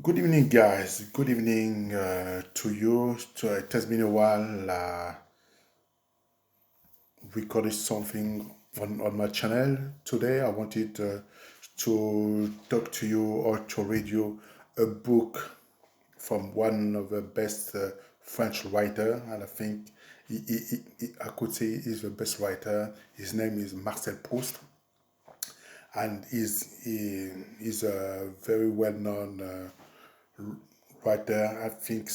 Good evening, guys. Good evening to you. It has been a while. Recorded something on my channel. Today, I wanted to talk to you or to read you a book from one of the best French writer, and I think I could say he's the best writer. His name is Marcel Proust, and he's a very well-known writer. I think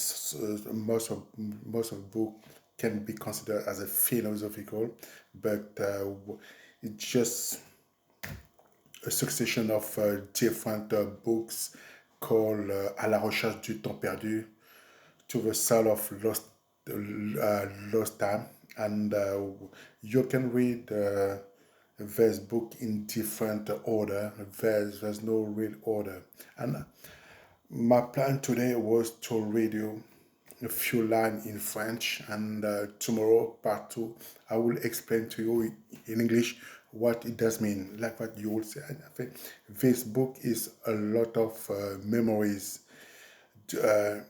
most of the book can be considered as a philosophical, but it's just a succession of different books called À la recherche du temps perdu, To the Soul of Lost Time, and you can read this book in different order. There's no real order, and my plan today was to read you a few lines in French, and tomorrow, part two, I will explain to you in English what it does mean, like what you will say. I think this book is a lot of memories. Uh,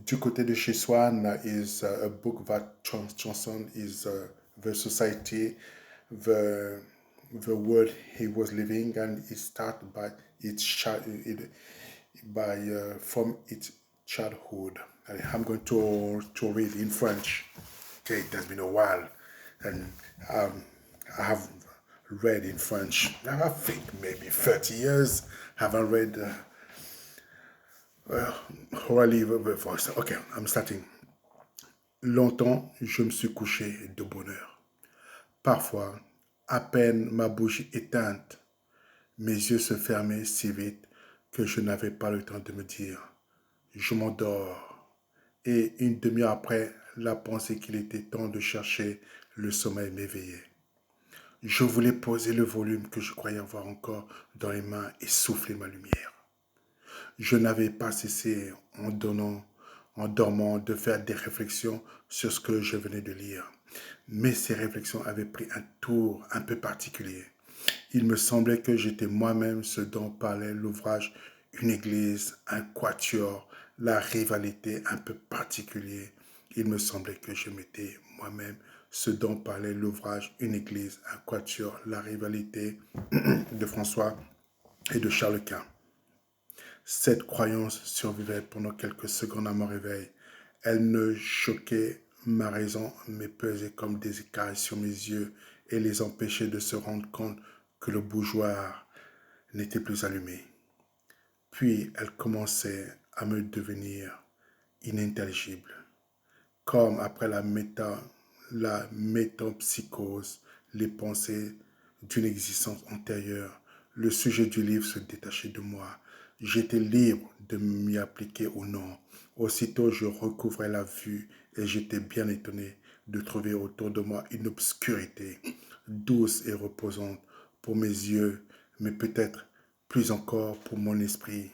Du côté de chez Swan is a book that transcends is the society, the the world he was living, and it started by its from its childhood. I'm going to read in French. Okay, it has been a while, and um, I have read in French. I think maybe 30 years. Haven't read orally the voice. Okay, I'm starting. Longtemps, je me suis couché de bonne heure. Parfois, à peine ma bouche éteinte, mes yeux se fermaient si vite que je n'avais pas le temps de me dire je m'endors. Et une demi-heure après, la pensée qu'il était temps de chercher le sommeil m'éveillait. Je voulais poser le volume que je croyais avoir encore dans les mains et souffler ma lumière. Je n'avais pas cessé, en dormant, de faire des réflexions sur ce que je venais de lire. Mais ces réflexions avaient pris un tour un peu particulier. Il me semblait que j'étais moi-même ce dont parlait l'ouvrage Une église, un quatuor, la rivalité un peu particulier. Il me semblait que je m'étais moi-même ce dont parlait l'ouvrage Une église, un quatuor, la rivalité de François et de Charles Quint. Cette croyance survivait pendant quelques secondes à mon réveil. Elle ne choquait ma raison, mais pesait comme des écailles sur mes yeux et les empêchait de se rendre compte que le bougeoir n'était plus allumé. Puis elle commençait à me devenir inintelligible, comme après la métempsychose, les pensées d'une existence antérieure. Le sujet du livre se détachait de moi. J'étais libre de m'y appliquer ou non. Aussitôt, je recouvrais la vue et j'étais bien étonné de trouver autour de moi une obscurité douce et reposante pour mes yeux, mais peut-être plus encore pour mon esprit,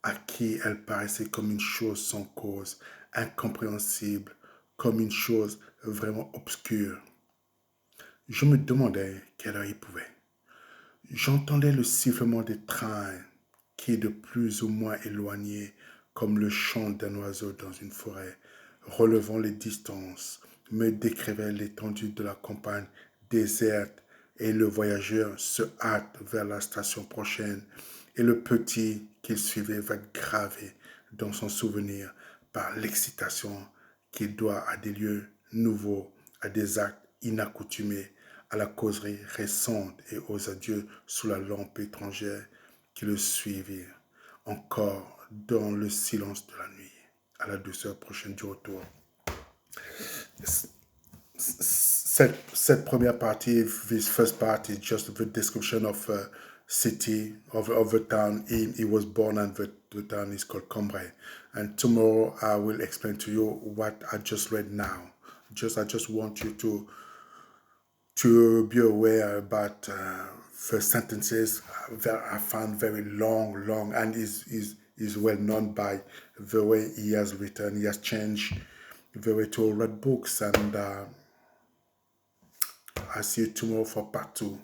à qui elle paraissait comme une chose sans cause, incompréhensible, comme une chose vraiment obscure. Je me demandais quelle heure il pouvait. J'entendais le sifflement des trains qui, de plus ou moins éloignés, comme le chant d'un oiseau dans une forêt, relevant les distances, me décrivait l'étendue de la campagne déserte et le voyageur se hâte vers la station prochaine et le petit qu'il suivait va gravé dans son souvenir par l'excitation qu'il doit à des lieux nouveaux, à des actes inaccoutumés, à la causerie récente et aux adieux sous la lampe étrangère qui le suivirent, encore dans le silence de la nuit, à la douceur prochaine du retour. Cette première partie, this first part is just the description of a city, of the town. He was born and the town is called Cambrai. And tomorrow I will explain to you what I just read now. I just want you to be aware about the sentences that I found very long, and is well known by the way he has written. He has changed the way to read books, and I see you tomorrow for part two.